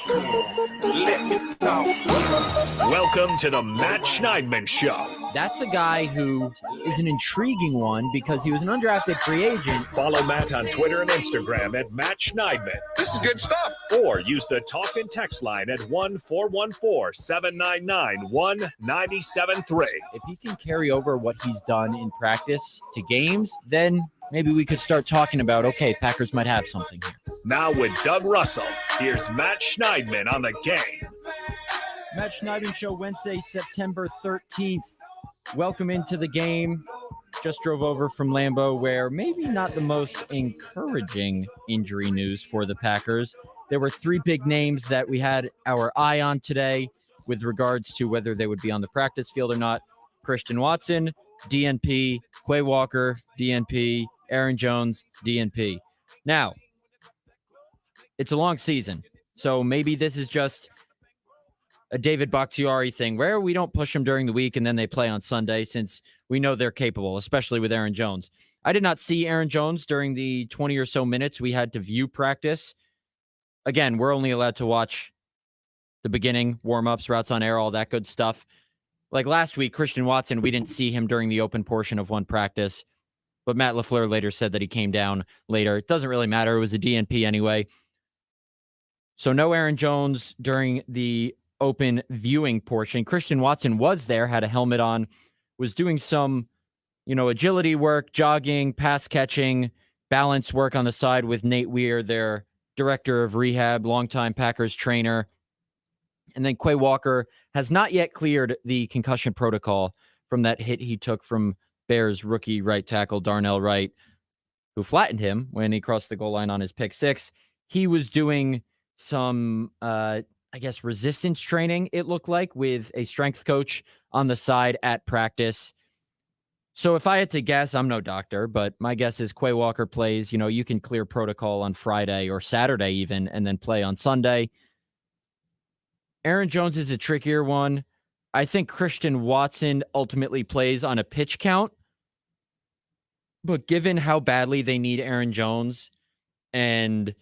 to him. Let me talk to him. Welcome to the Matt Schneidman Show. That's a guy who is an intriguing one because he was an undrafted free agent. Follow Matt on Twitter and Instagram at Matt Schneidman. This is good stuff. Or use the talk and text line at 1-414-799-1973. If he can carry over what he's done in practice to games, then maybe we could start talking about, okay, Packers might have something here. Now with Doug Russell, here's Matt Schneidman on the game. Matt Schneidman Show, Wednesday, September 13th. Welcome into the game. Just drove over from Lambeau, where maybe not the most encouraging injury news for the Packers. There were three big names that we had our eye on today with regards to whether they would be on the practice field or not. Christian Watson, DNP, Quay Walker, DNP, Aaron Jones, DNP. Now, it's a long season, so maybe this is just a David Bakhtiari thing where we don't push them during the week and then they play on Sunday since we know they're capable, especially with Aaron Jones. I did not see Aaron Jones during the 20 or so minutes we had to view practice. Again, we're only allowed to watch the beginning, warm-ups, routes on air, all that good stuff. Like last week, Christian Watson, we didn't see him during the open portion of one practice, but Matt LaFleur later said that he came down later. It doesn't really matter. It was a DNP anyway. So no Aaron Jones during the open viewing portion. Christian Watson was there, had a helmet on, was doing some, agility work, jogging, pass catching, balance work on the side with Nate Weir, their director of rehab, longtime Packers trainer. And then Quay Walker has not yet cleared the concussion protocol from that hit he took from Bears rookie right tackle Darnell Wright, who flattened him when he crossed the goal line on his pick six. He was doing some, resistance training, it looked like, with a strength coach on the side at practice. So if I had to guess, I'm no doctor, but my guess is Quay Walker plays, you can clear protocol on Friday or Saturday even, and then play on Sunday. Aaron Jones is a trickier one. I think Christian Watson ultimately plays on a pitch count. But given how badly they need Aaron Jones and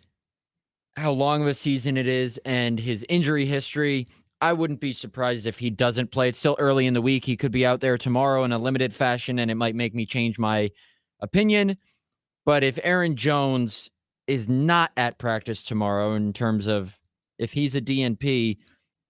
how long of a season it is and his injury history, I wouldn't be surprised if he doesn't play. It's still early in the week. He could be out there tomorrow in a limited fashion, and it might make me change my opinion. But if Aaron Jones is not at practice tomorrow, in terms of if he's a DNP,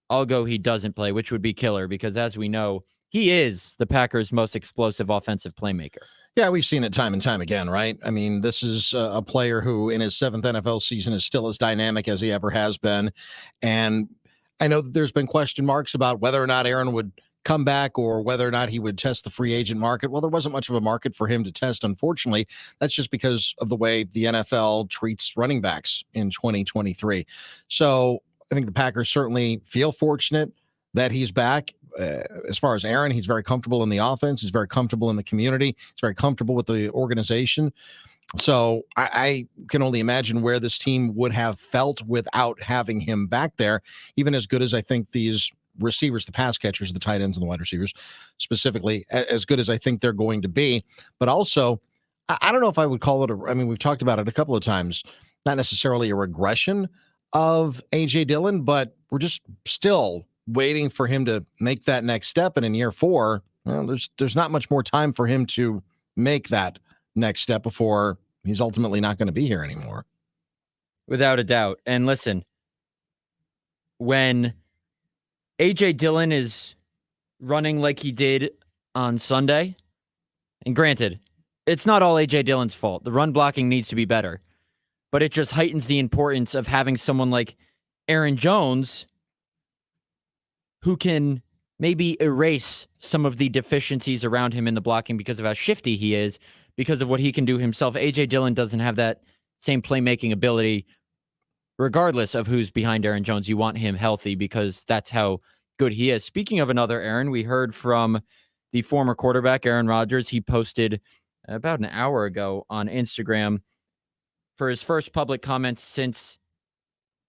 I'll go he doesn't play, which would be killer because, as we know, he is the Packers' most explosive offensive playmaker. Yeah, we've seen it time and time again, right? I mean, this is a player who in his seventh NFL season is still as dynamic as he ever has been. And I know that there's been question marks about whether or not Aaron would come back or whether or not he would test the free agent market. Well, there wasn't much of a market for him to test, unfortunately. That's just because of the way the NFL treats running backs in 2023. So I think the Packers certainly feel fortunate that he's back. As far as Aaron, he's very comfortable in the offense. He's very comfortable in the community. He's very comfortable with the organization. So I can only imagine where this team would have felt without having him back there, even as good as I think these receivers, the pass catchers, the tight ends and the wide receivers specifically, as good as I think they're going to be. But also, I don't know if I would call it we've talked about it a couple of times, not necessarily a regression of A.J. Dillon, but we're just still waiting for him to make that next step. And in year 4, there's not much more time for him to make that next step before he's ultimately not going to be here anymore. Without a doubt. And listen, when A.J. Dillon is running like he did on Sunday, and granted, it's not all A.J. Dillon's fault. The run blocking needs to be better. But it just heightens the importance of having someone like Aaron Jones who can maybe erase some of the deficiencies around him in the blocking because of how shifty he is, because of what he can do himself. A.J. Dillon doesn't have that same playmaking ability, regardless of who's behind Aaron Jones. You want him healthy because that's how good he is. Speaking of another Aaron, we heard from the former quarterback, Aaron Rodgers. He posted about an hour ago on Instagram for his first public comments since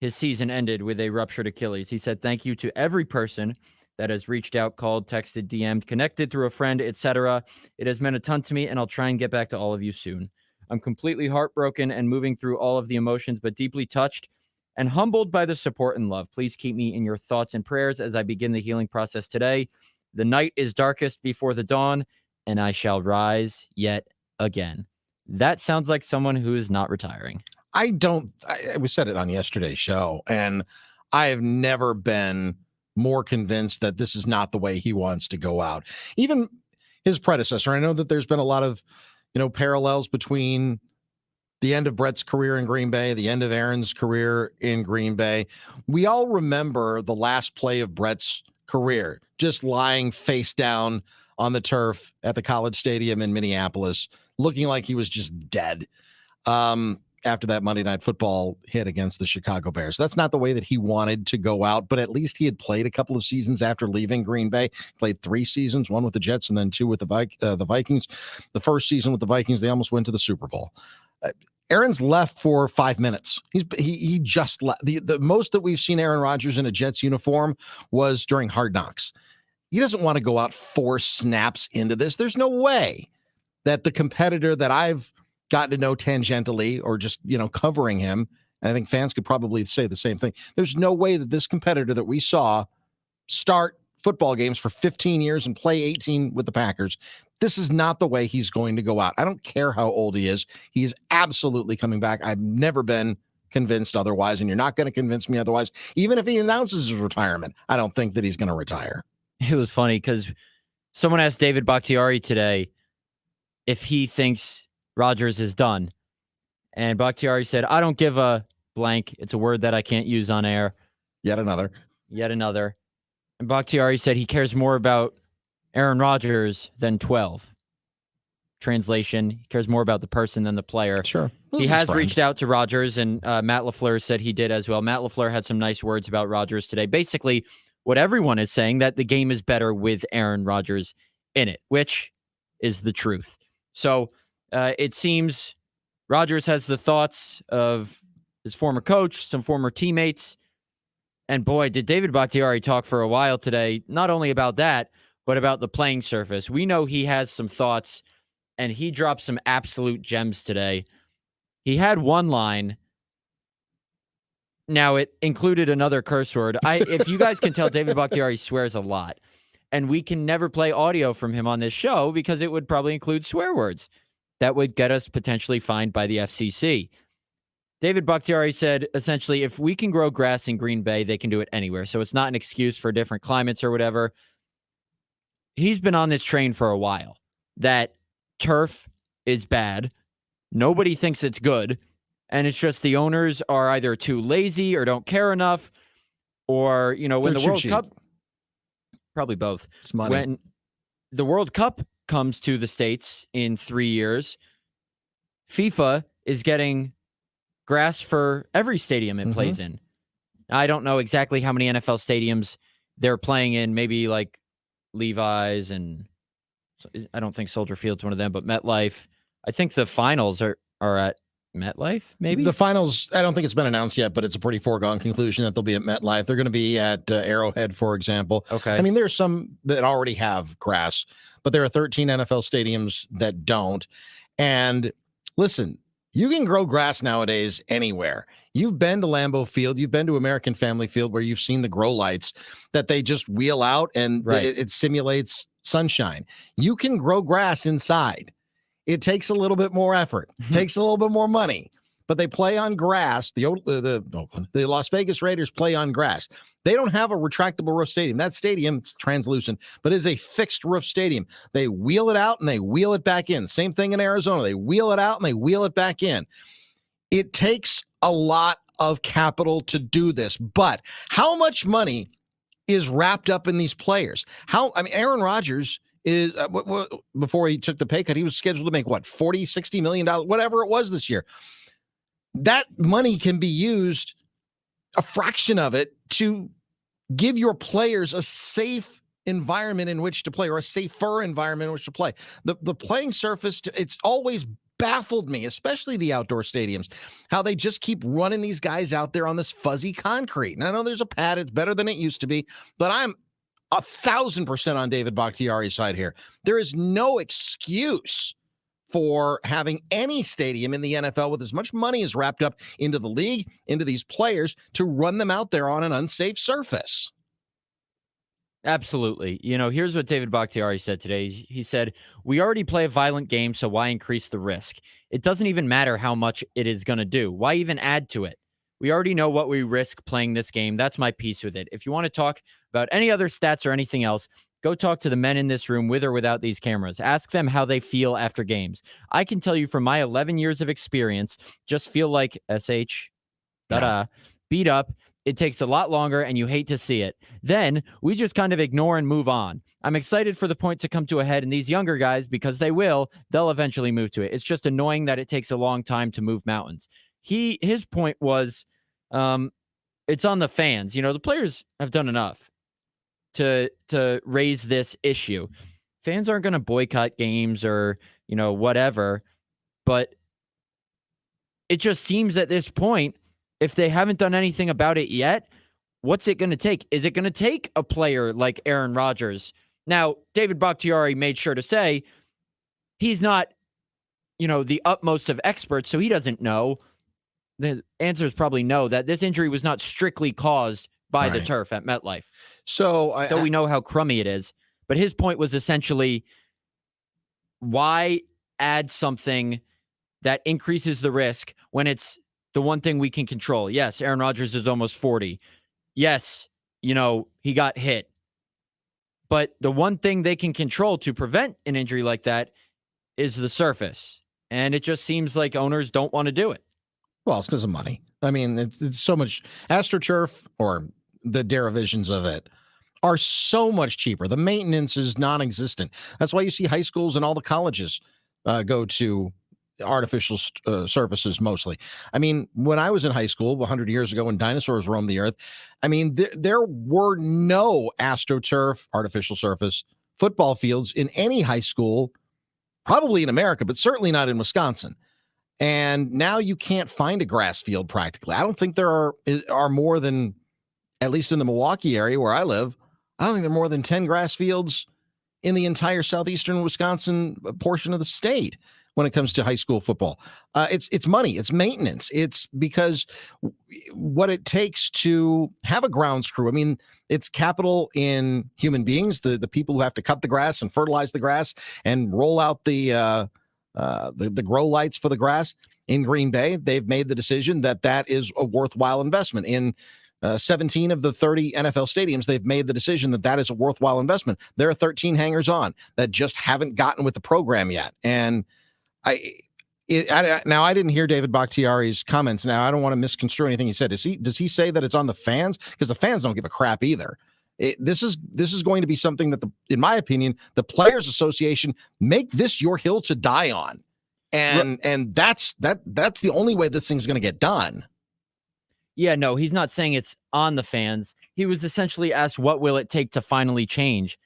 his season ended with a ruptured Achilles. He said, "Thank you to every person that has reached out, called, texted, DM'd, connected through a friend, etc. It has meant a ton to me, and I'll try and get back to all of you soon. I'm completely heartbroken and moving through all of the emotions, but deeply touched and humbled by the support and love. Please keep me in your thoughts and prayers as I begin the healing process today. The night is darkest before the dawn, and I shall rise yet again. That sounds like someone who is not retiring. We said it on yesterday's show, and I have never been more convinced that this is not the way he wants to go out. Even his predecessor, I know that there's been a lot of, parallels between the end of Brett's career in Green Bay, the end of Aaron's career in Green Bay. We all remember the last play of Brett's career, just lying face down on the turf at the College Stadium in Minneapolis, looking like he was just dead after that Monday Night Football hit against the Chicago Bears. That's not the way that he wanted to go out, but at least he had played a couple of seasons after leaving Green Bay. Played 3 seasons, 1 with the Jets and then 2 with the Vikings. The first season with the Vikings, they almost went to the Super Bowl. Aaron's left for 5 minutes. He just left. The most that we've seen Aaron Rodgers in a Jets uniform was during Hard Knocks. He doesn't want to go out 4 snaps into this. There's no way that the competitor that I've gotten to know tangentially or just, covering him, and I think fans could probably say the same thing. There's no way that this competitor that we saw start football games for 15 years and play 18 with the Packers, this is not the way he's going to go out. I don't care how old he is. He is absolutely coming back. I've never been convinced otherwise, and you're not going to convince me otherwise. Even if he announces his retirement, I don't think that he's going to retire. It was funny because someone asked David Bakhtiari today if he thinks Rodgers is done. And Bakhtiari said, I don't give a blank. It's a word that I can't use on air. Yet another. And Bakhtiari said he cares more about Aaron Rodgers than 12. Translation, he cares more about the person than the player. Sure. He has reached out to Rodgers, and Matt LaFleur said he did as well. Matt LaFleur had some nice words about Rodgers today. Basically, what everyone is saying, that the game is better with Aaron Rodgers in it, which is the truth. So it seems Rodgers has the thoughts of his former coach, some former teammates. And boy, did David Bakhtiari talk for a while today, not only about that, but about the playing surface. We know he has some thoughts, and he dropped some absolute gems today. He had one line. Now, it included another curse word. If you guys can tell, David Bakhtiari swears a lot. And we can never play audio from him on this show because it would probably include swear words. That would get us potentially fined by the FCC. David Bakhtiari said, essentially, if we can grow grass in Green Bay, they can do it anywhere. So it's not an excuse for different climates or whatever. He's been on this train for a while, that turf is bad. Nobody thinks it's good. And it's just the owners are either too lazy or don't care enough. Or, when They're the World cheap. Cup, probably both. It's money. When the World Cup comes to the States in 3 years, FIFA is getting grass for every stadium it plays in. I don't know exactly how many NFL stadiums they're playing in, maybe like Levi's, and I don't think Soldier Field's one of them, but MetLife. I think the finals are at MetLife, maybe? The finals, I don't think it's been announced yet, but it's a pretty foregone conclusion that they'll be at MetLife. They're going to be at Arrowhead, for example. Okay. I mean, there's some that already have grass, but there are 13 NFL stadiums that don't. And listen, you can grow grass nowadays anywhere. You've been to Lambeau Field. You've been to American Family Field where you've seen the grow lights that they just wheel out and it simulates sunshine. You can grow grass inside. It takes a little bit more effort, takes a little bit more money, but they play on grass. The Las Vegas Raiders play on grass. They don't have a retractable roof stadium. That stadium is translucent, but is a fixed roof stadium. They wheel it out and they wheel it back in. Same thing in Arizona. They wheel it out and they wheel it back in. It takes a lot of capital to do this, but how much money is wrapped up in these players? Aaron Rodgers is before he took the pay cut, he was scheduled to make what, $40-60 million, whatever it was this year. That money can be used, a fraction of it, to give your players a safe environment in which to play, or a safer environment in which to play. The playing surface, it's always baffled me, especially the outdoor stadiums, how they just keep running these guys out there on this fuzzy concrete. And I know there's a pad, it's better than it used to be, but I'm 1,000% on David Bakhtiari's side here. There is no excuse for having any stadium in the NFL with as much money as wrapped up into the league, into these players, to run them out there on an unsafe surface. Absolutely. Here's what David Bakhtiari said today. He said, "We already play a violent game, so why increase the risk? It doesn't even matter how much it is going to do. Why even add to it? We already know what we risk playing this game. That's my piece with it. If you want to talk about any other stats or anything else, go talk to the men in this room with or without these cameras. Ask them how they feel after games. I can tell you from my 11 years of experience, just feel like beat up. It takes a lot longer and you hate to see it. Then we just kind of ignore and move on. I'm excited for the point to come to a head, and these younger guys, because they'll eventually move to it. It's just annoying that it takes a long time to move mountains." His point was, it's on the fans. The players have done enough to raise this issue. Fans aren't going to boycott games or, whatever, but it just seems at this point, if they haven't done anything about it yet, what's it going to take? Is it going to take a player like Aaron Rodgers? Now, David Bakhtiari made sure to say he's not, the utmost of experts, so he doesn't know. The answer is probably no, that this injury was not strictly caused by the turf at MetLife. So we know how crummy it is. But his point was essentially, why add something that increases the risk when it's the one thing we can control? Yes, Aaron Rodgers is almost 40. Yes, he got hit. But the one thing they can control to prevent an injury like that is the surface. And it just seems like owners don't want to do it. Well, it's because of money. I mean, it's so much. AstroTurf, or the derivations of it, are so much cheaper. The maintenance is non-existent. That's why you see high schools and all the colleges go to artificial surfaces mostly. I mean, when I was in high school 100 years ago, when dinosaurs roamed the earth, I mean, there were no AstroTurf, artificial surface, football fields in any high school, probably in America, but certainly not in Wisconsin. And now you can't find a grass field practically. I don't think there are more than, at least in the Milwaukee area where I live, I don't think there are more than 10 grass fields in the entire southeastern Wisconsin portion of the state when it comes to high school football. It's money, it's maintenance. It's because what it takes to have a grounds crew. I mean, it's capital in human beings, the people who have to cut the grass and fertilize the grass and roll out the grow lights for the grass. In Green Bay, they've made the decision that is a worthwhile investment. In 17 of the 30 NFL stadiums, they've made the decision that is a worthwhile investment. There are 13 hangers on that just haven't gotten with the program yet. And now I didn't hear David Bakhtiari's comments. Now I don't want to misconstrue anything he said. Does he say that it's on the fans? Because the fans don't give a crap either. This is going to be something that, in my opinion, the Players Association make this your hill to die on, and that's the only way this thing's going to get done. Yeah, no, he's not saying it's on the fans. He was essentially asked, what will it take to finally change?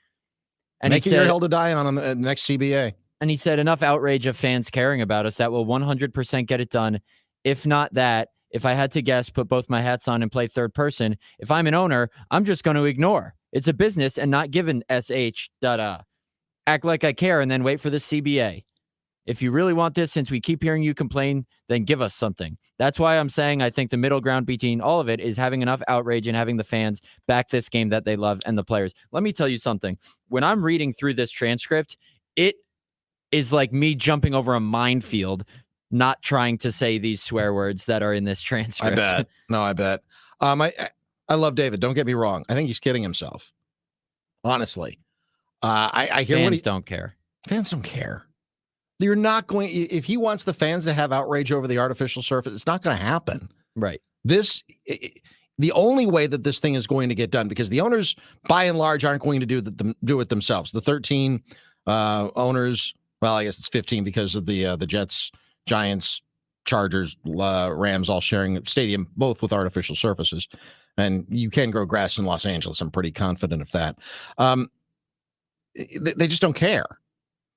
And making your hill to die on the next CBA. And he said, enough outrage of fans caring about us that will 100% get it done. If not that, if I had to guess, put both my hats on and play third person, if I'm an owner, I'm just going to ignore. It's a business and not given SH. Act like I care and then wait for the CBA. If you really want this, since we keep hearing you complain, then give us something. That's why I'm saying I think the middle ground between all of it is having enough outrage and having the fans back this game that they love and the players. Let me tell you something. When I'm reading through this transcript, it is like me jumping over a minefield, not trying to say these swear words that are in this transcript. I bet. No, I bet. I love David. Don't get me wrong. I think he's kidding himself. Honestly. I hear fans don't care. Fans don't care. You're not going, if he wants the fans to have outrage over the artificial surface, it's not going to happen. Right. The only way that this thing is going to get done, because the owners, by and large, aren't going to do it themselves. The 13 owners, well, I guess it's 15 because of the Jets, Giants, Chargers, Rams all sharing a stadium, both with artificial surfaces. And you can grow grass in Los Angeles. I'm pretty confident of that. They just don't care.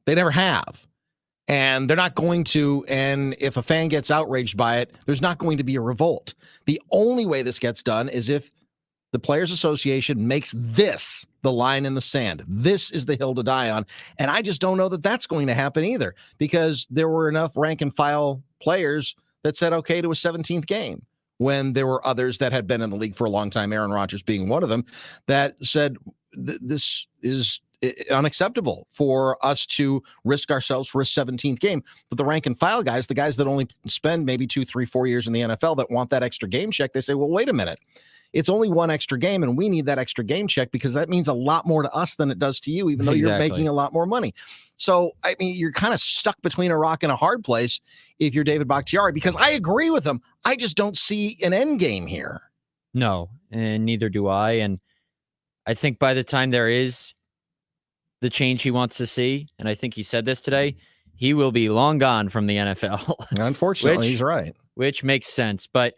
They never have. And they're not going to. And if a fan gets outraged by it, there's not going to be a revolt. The only way this gets done is if the Players Association makes this the line in the sand. This is the hill to die on. And I just don't know that that's going to happen either, because there were enough rank and file players that said okay to a 17th game, when there were others that had been in the league for a long time, Aaron Rodgers being one of them, that said this is unacceptable for us to risk ourselves for a 17th game. But the rank and file guys, the guys that only spend maybe 2, 3, 4 years in the NFL that want that extra game check, they say, well, wait a minute. It's only one extra game, and we need that extra game check because that means a lot more to us than it does to you, even though you're making a lot more money. So, I mean, you're kind of stuck between a rock and a hard place if you're David Bakhtiari, because I agree with him. I just don't see an end game here. No, and neither do I. And I think by the time there is the change he wants to see, and I think he said this today, he will be long gone from the NFL. Unfortunately, he's right. Which makes sense. But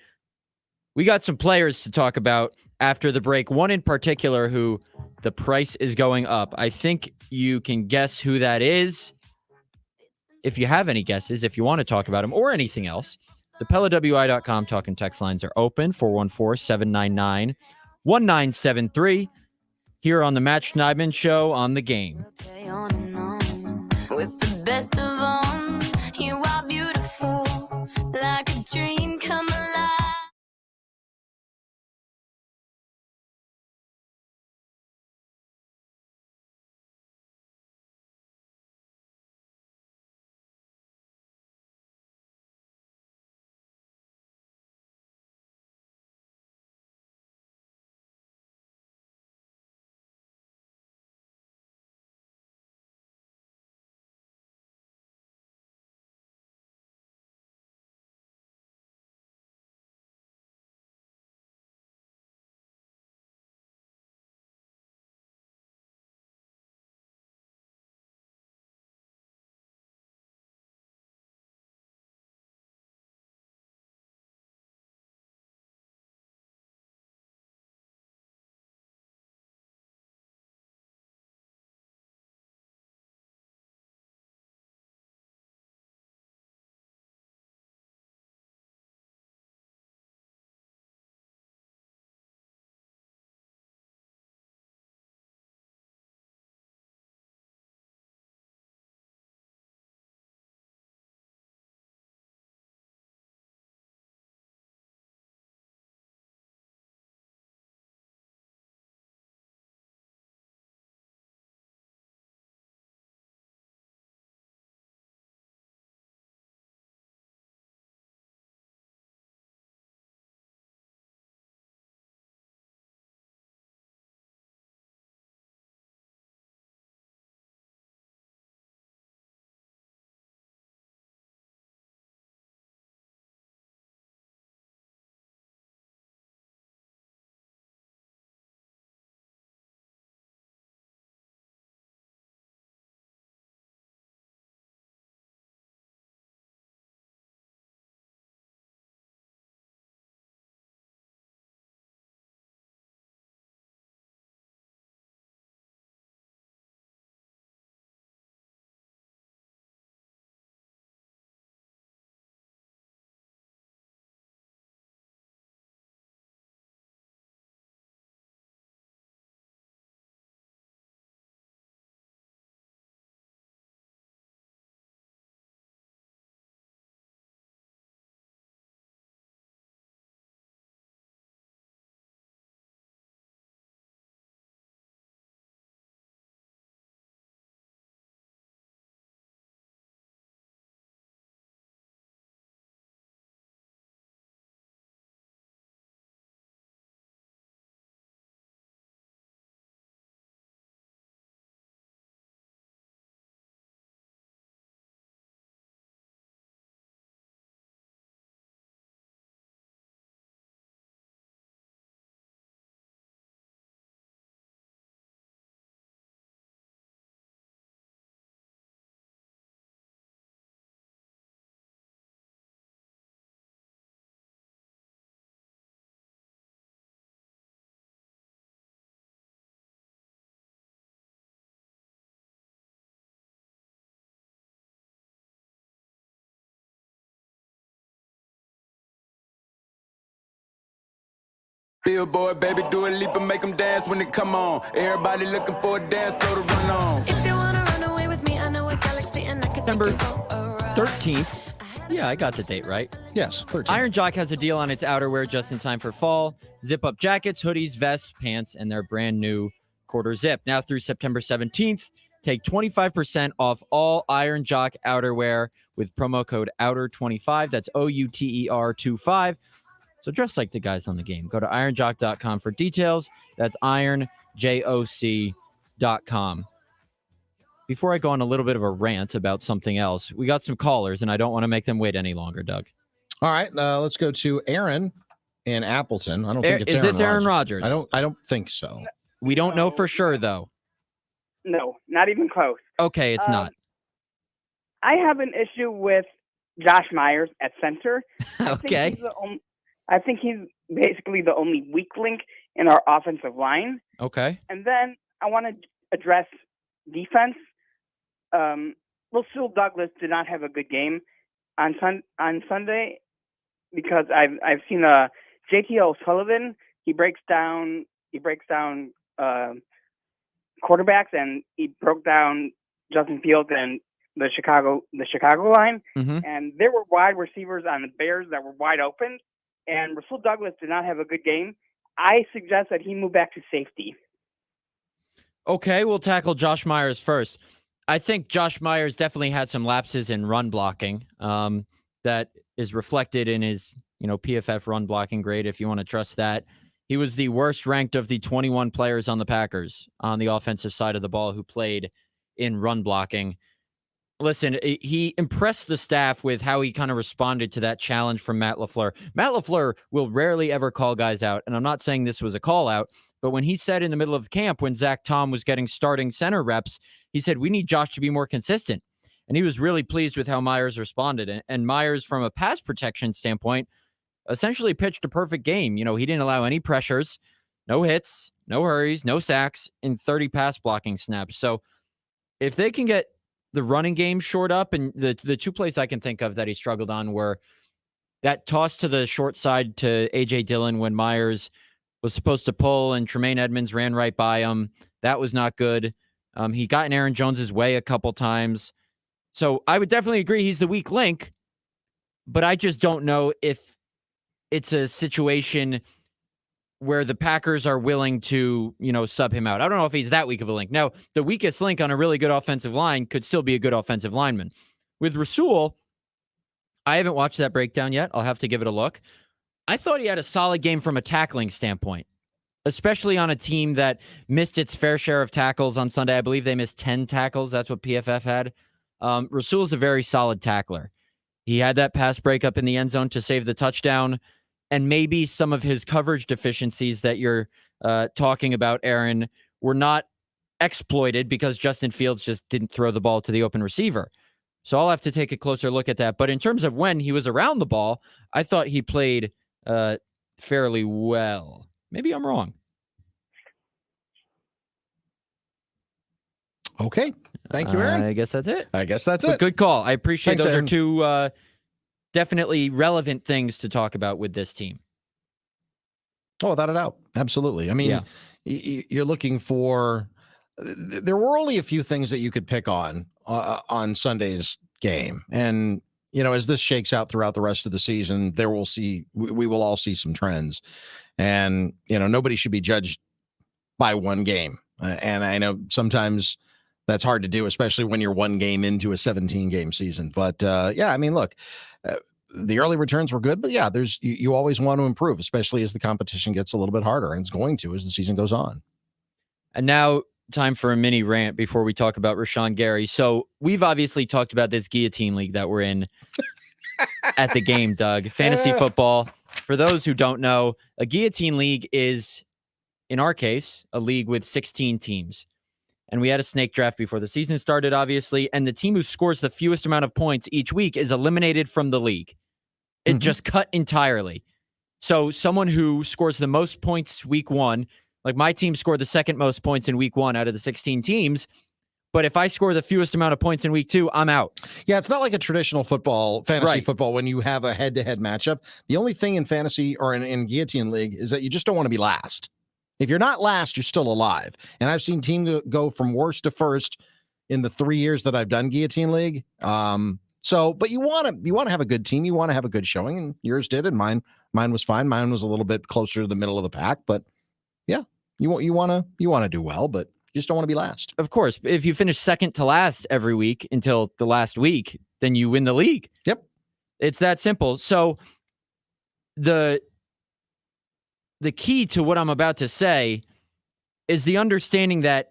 we got some players to talk about after the break. One in particular who the price is going up. I think you can guess who that is. If you have any guesses, if you want to talk about him or anything else, the PellaWI.com talk and text lines are open, 414-799-1973. Here on the Matt Schneidman Show on The Game. With the best of them, you are beautiful, like a dream come alive. Billboard, baby, do a leap and make them dance when they come on. Everybody looking for a dance floor to run on. If you wanna run away with me, I know a galaxy and I can take September you for a ride. 13th. Yeah, I got the date right. Yes, 13. Iron Jock has a deal on its outerwear just in time for fall. Zip-up jackets, hoodies, vests, pants, and their brand new quarter zip. Now through September 17th, take 25% off all Iron Jock outerwear with promo code OUTER25. That's OUTER25. So dress like the guys on the game. Go to ironjock.com for details. That's ironjoc.com. Before I go on a little bit of a rant about something else, we got some callers, and I don't want to make them wait any longer, Doug. All right, let's go to Aaron in Appleton. I don't think it's Is this Aaron Rodgers? I don't think so. We don't know for sure, though. No, not even close. Okay, it's not. I have an issue with Josh Myers at center. Okay. I think he's basically the only weak link in our offensive line. Okay. And then I want to address defense. Russell Douglas did not have a good game on Sunday because I've seen JT O'Sullivan. He breaks down quarterbacks, and he broke down Justin Fields and the Chicago line. Mm-hmm. And there were wide receivers on the Bears that were wide open. And Russell Douglas did not have a good game. I suggest that he move back to safety. Okay, we'll tackle Josh Myers first. I think Josh Myers definitely had some lapses in run blocking that is reflected in his, PFF run blocking grade, if you want to trust that. He was the worst ranked of the 21 players on the Packers on the offensive side of the ball who played in run blocking. Listen, he impressed the staff with how he kind of responded to that challenge from Matt LaFleur. Matt LaFleur will rarely ever call guys out, and I'm not saying this was a call out, but when he said in the middle of camp when Zach Tom was getting starting center reps, he said, we need Josh to be more consistent. And he was really pleased with how Myers responded. And Myers, from a pass protection standpoint, essentially pitched a perfect game. He didn't allow any pressures, no hits, no hurries, no sacks in 30 pass blocking snaps. So if they can get the running game shored up, and the two plays I can think of that he struggled on were that toss to the short side to A.J. Dillon when Myers was supposed to pull and Tremaine Edmonds ran right by him. That was not good. He got in Aaron Jones's way a couple times. So I would definitely agree he's the weak link, but I just don't know if it's a situation where the Packers are willing to, sub him out. I don't know if he's that weak of a link. Now, the weakest link on a really good offensive line could still be a good offensive lineman. With Rasul, I haven't watched that breakdown yet. I'll have to give it a look. I thought he had a solid game from a tackling standpoint, especially on a team that missed its fair share of tackles on Sunday. I believe they missed 10 tackles. That's what PFF had. Rasul's a very solid tackler. He had that pass breakup in the end zone to save the touchdown. And maybe some of his coverage deficiencies that you're talking about, Aaron, were not exploited because Justin Fields just didn't throw the ball to the open receiver. So I'll have to take a closer look at that. But in terms of when he was around the ball, I thought he played fairly well. Maybe I'm wrong. Okay. Thank you, Aaron. I guess that's it. But good call. I appreciate Thanks, those Aaron. are two definitely relevant things to talk about with this team. Oh, without a doubt. Absolutely. I mean, Yeah. You're looking for, there were only a few things that you could pick on Sunday's game. And, as this shakes out throughout the rest of the season, we will all see some trends. And, nobody should be judged by one game. And I know sometimes that's hard to do, especially when you're one game into a 17-game season. But look, the early returns were good, but you always want to improve, especially as the competition gets a little bit harder, and it's going to as the season goes on. And now time for a mini rant before we talk about Rashawn Gary. So we've obviously talked about this guillotine league that we're in at the game, Doug. Fantasy football. For those who don't know, a guillotine league is, in our case, a league with 16 teams. And we had a snake draft before the season started, obviously. And the team who scores the fewest amount of points each week is eliminated from the league. It just cut entirely. So someone who scores the most points week one, like my team scored the second most points in week one out of the 16 teams, But if I score the fewest amount of points in week 2, I'm out. Yeah, it's not like a traditional fantasy football, when you have a head-to-head matchup. The only thing in fantasy or in Guillotine League is that you just don't want to be last. If you're not last, you're still alive. And I've seen teams go from worst to first in the 3 years that I've done Guillotine League. But you want to have a good team. You want to have a good showing, and yours did, and mine was fine. Mine was a little bit closer to the middle of the pack, but yeah, you want to do well, but you just don't want to be last. Of course, if you finish second to last every week until the last week, then you win the league. Yep. It's that simple. So the key to what I'm about to say is the understanding that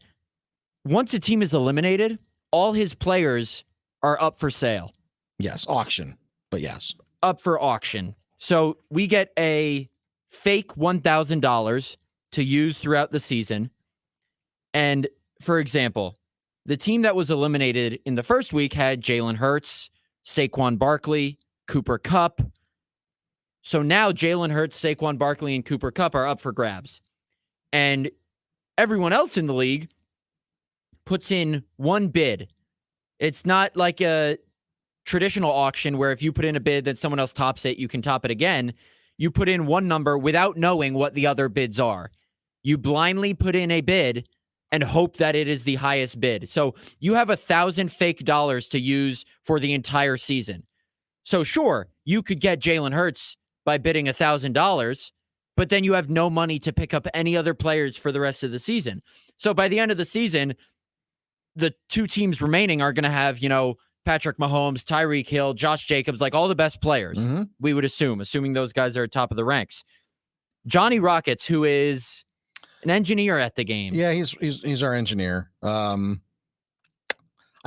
once a team is eliminated, all his players are up for sale. Yes, auction, but yes. Up for auction. So we get a fake $1,000 to use throughout the season. And, for example, the team that was eliminated in the first week had Jalen Hurts, Saquon Barkley, Cooper Kupp. So now Jalen Hurts, Saquon Barkley, and Cooper Kupp are up for grabs. And everyone else in the league puts in one bid. It's not like a traditional auction where if you put in a bid that someone else tops it, you can top it again. You put in one number without knowing what the other bids are. You blindly put in a bid and hope that it is the highest bid. So you have 1,000 fake dollars to use for the entire season. So sure, you could get Jalen Hurts by bidding $1,000, but then you have no money to pick up any other players for the rest of the season. So by the end of the season, the two teams remaining are going to have, Patrick Mahomes, Tyreek Hill, Josh Jacobs, like all the best players, we would assuming those guys are at top of the ranks. Johnny Rockets, who is an engineer at the game. Yeah, he's our engineer. I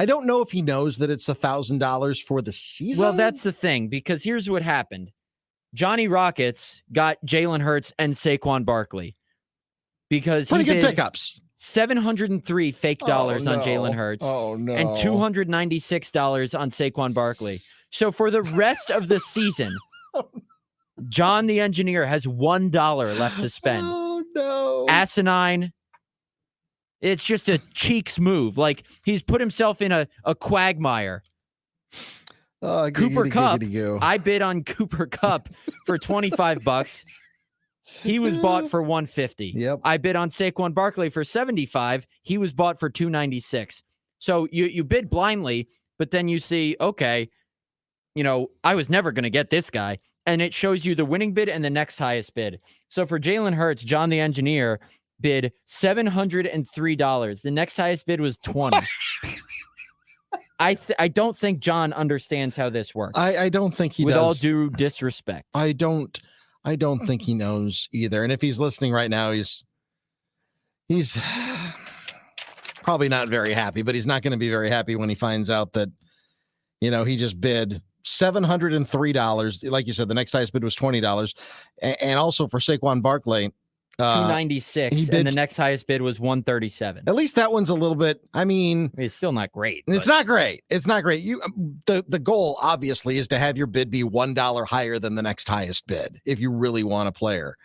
don't know if he knows that it's $1,000 for the season. Well, that's the thing, because here's what happened. Johnny Rockets got Jalen Hurts and Saquon Barkley because pretty he good bid pickups. 703 fake dollars on Jalen Hurts. Oh, no. And $296 on Saquon Barkley. So for the rest of the season, John the engineer has $1 left to spend. Oh, no. Asinine. It's just a cheeks move. Like, he's put himself in a quagmire. Cooper Kupp. I bid on Cooper Kupp for $25. He was bought for $150. Yep. I bid on Saquon Barkley for $75. He was bought for $296. So you bid blindly, but then you see, okay, I was never going to get this guy. And it shows you the winning bid and the next highest bid. So for Jalen Hurts, John the engineer bid $703. The next highest bid was $20. I don't think John understands how this works. I don't think he does. With all due disrespect. I don't think he knows either. And if he's listening right now, he's probably not very happy, but he's not going to be very happy when he finds out that, he just bid $703. Like you said, the next highest bid was $20. And also for Saquon Barkley, $296, and the next highest bid was $137. At least that one's a little bit. It's still not great. It's not great. It's not great. The goal obviously is to have your bid be $1 higher than the next highest bid if you really want a player.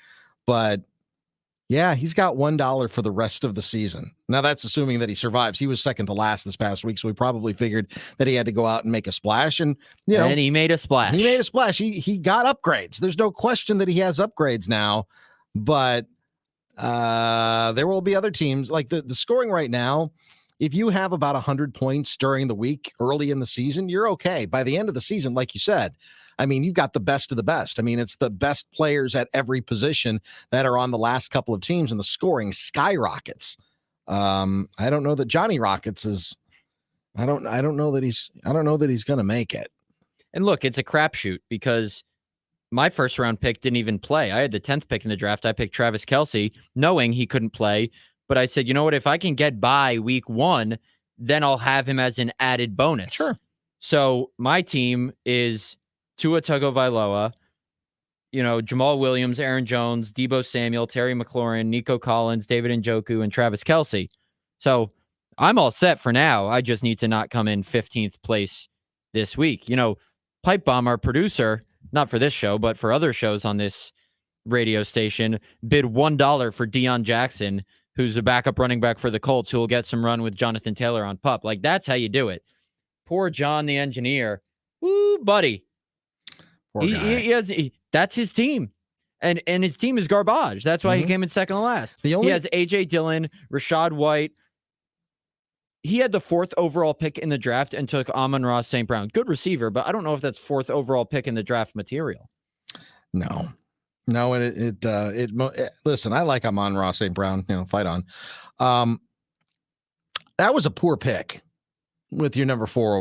But yeah, he's got $1 for the rest of the season. Now that's assuming that he survives. He was second to last this past week, so we probably figured that he had to go out and make a splash. And and he made a splash. He made a splash. He got upgrades. There's no question that he has upgrades now, but. There will be other teams like the scoring right now. If you have about 100 points during the week early in the season, you're okay. By the end of the season, like you said, you've got the best of the best. It's the best players at every position that are on the last couple of teams, and the scoring skyrockets. I don't know that Johnny Rockets is. I don't know that he's going to make it. And look, it's a crapshoot because my first round pick didn't even play. I had the 10th pick in the draft. I picked Travis Kelce, knowing he couldn't play. But I said, you know what? If I can get by week 1, then I'll have him as an added bonus. Sure. So my team is Tua Tagovailoa, Jamal Williams, Aaron Jones, Deebo Samuel, Terry McLaurin, Nico Collins, David Njoku, and Travis Kelce. So I'm all set for now. I just need to not come in 15th place this week. Pipe Bomb, our producer, not for this show, but for other shows on this radio station, bid $1 for Deion Jackson, who's a backup running back for the Colts, who will get some run with Jonathan Taylor on PUP. Like, that's how you do it. Poor John, the engineer. Woo, buddy. Poor guy. That's his team. And his team is garbage. That's why he came in second to last. He has A.J. Dillon, Rashad White. He had the 4th overall pick in the draft and took Amon-Ra St. Brown. Good receiver, but I don't know if that's 4th overall pick in the draft material. No, and listen, I like Amon-Ra St. Brown, fight on. That was a poor pick with your number 4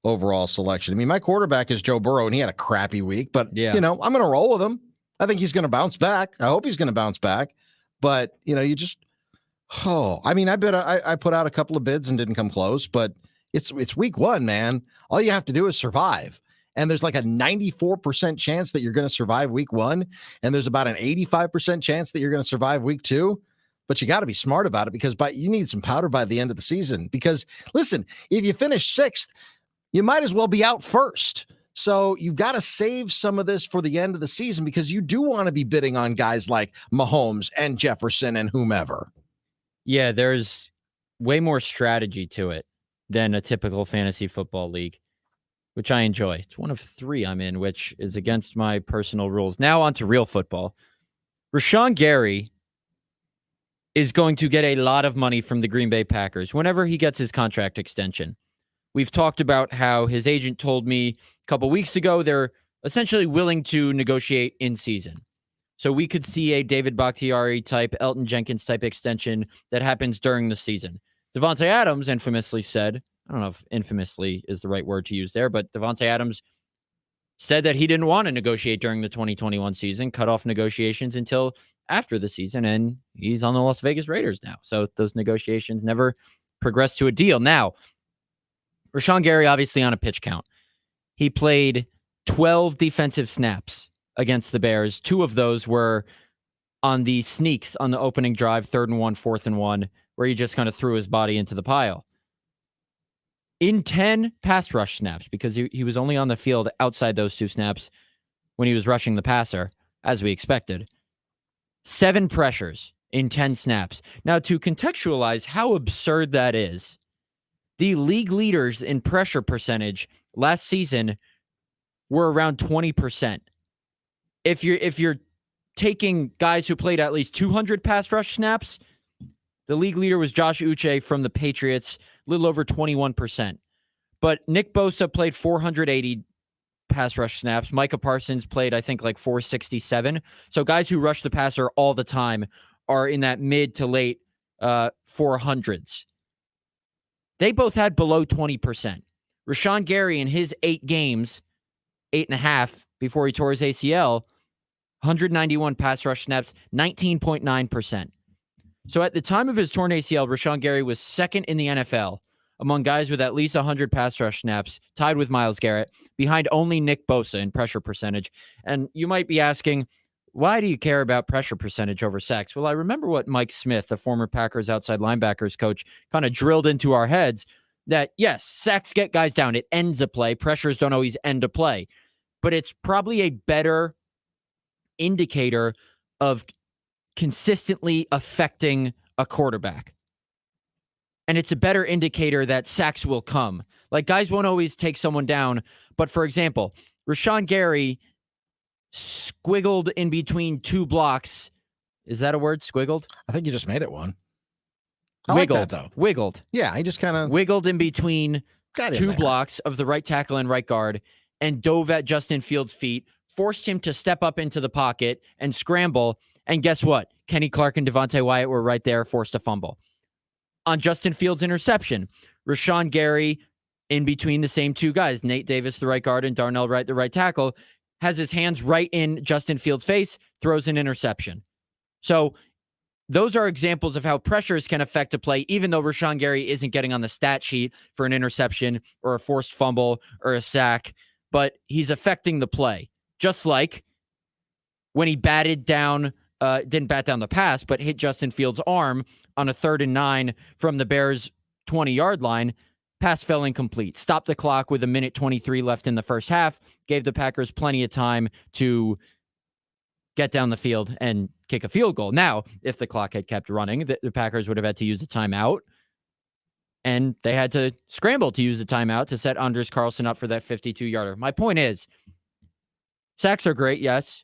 overall selection. I mean, my quarterback is Joe Burrow, and he had a crappy week, but I'm going to roll with him. I think he's going to bounce back. I hope he's going to bounce back, but you just, I put out a couple of bids and didn't come close, but it's week 1, man. All you have to do is survive. And there's like a 94% chance that you're going to survive week 1. And there's about an 85% chance that you're going to survive week 2. But you got to be smart about it, because you need some powder by the end of the season. Because listen, if you finish 6th, you might as well be out first. So you've got to save some of this for the end of the season, because you do want to be bidding on guys like Mahomes and Jefferson and whomever. Yeah, there's way more strategy to it than a typical fantasy football league, which I enjoy. It's one of 3 I'm in, which is against my personal rules. Now on to real football. Rashawn Gary is going to get a lot of money from the Green Bay Packers whenever he gets his contract extension. We've talked about how his agent told me a couple weeks ago they're essentially willing to negotiate in season. So we could see a David Bakhtiari type, Elton Jenkins type extension that happens during the season. Devontae Adams infamously said, I don't know if infamously is the right word to use there, but Devontae Adams said that he didn't want to negotiate during the 2021 season, cut off negotiations until after the season, and he's on the Las Vegas Raiders now. So those negotiations never progressed to a deal. Now, Rashawn Gary obviously on a pitch count. He played 12 defensive snaps against the Bears. 2 of those were on the sneaks on the opening drive, 3rd and 1, 4th and 1, where he just kind of threw his body into the pile. In 10 pass rush snaps, because he was only on the field outside those 2 snaps when he was rushing the passer, as we expected. 7 pressures in 10 snaps. Now, to contextualize how absurd that is, the league leaders in pressure percentage last season were around 20%. If you're taking guys who played at least 200 pass rush snaps, the league leader was Josh Uche from the Patriots, a little over 21%. But Nick Bosa played 480 pass rush snaps. Micah Parsons played, I think, like 467. So guys who rush the passer all the time are in that mid to late 400s. They both had below 20%. Rashawn Gary in his 8 games, 8.5 before he tore his ACL, 191 pass rush snaps, 19.9%. So at the time of his torn ACL, Rashawn Gary was 2nd in the NFL among guys with at least 100 pass rush snaps, tied with Myles Garrett, behind only Nick Bosa in pressure percentage. And you might be asking, why do you care about pressure percentage over sacks? Well, I remember what Mike Smith, the former Packers outside linebackers coach, kind of drilled into our heads, that yes, sacks get guys down. It ends a play. Pressures don't always end a play. But it's probably a better indicator of consistently affecting a quarterback. And it's a better indicator that sacks will come. Like, guys won't always take someone down. But for example, Rashawn Gary squiggled in between 2 blocks. Is that a word? Squiggled? I think you just made it one. I wiggled, like that, though. Wiggled. Yeah, he just kind of wiggled in between 2 blocks of the right tackle and right guard and dove at Justin Fields' feet, forced him to step up into the pocket and scramble. And guess what? Kenny Clark and Devontae Wyatt were right there, forced a fumble. On Justin Fields' interception, Rashawn Gary, in between the same 2 guys, Nate Davis, the right guard, and Darnell Wright, the right tackle, has his hands right in Justin Fields' face, throws an interception. So those are examples of how pressures can affect a play, even though Rashawn Gary isn't getting on the stat sheet for an interception or a forced fumble or a sack, but he's affecting the play. Just like when he batted down, didn't bat down the pass, but hit Justin Fields' arm on a 3rd and 9 from the Bears' 20-yard line. Pass fell incomplete. Stopped the clock with 1:23 left in the first half. Gave the Packers plenty of time to get down the field and kick a field goal. Now, if the clock had kept running, the Packers would have had to use a timeout, and they had to scramble to use the timeout to set Anders Carlson up for that 52-yarder. My point is, sacks are great, yes.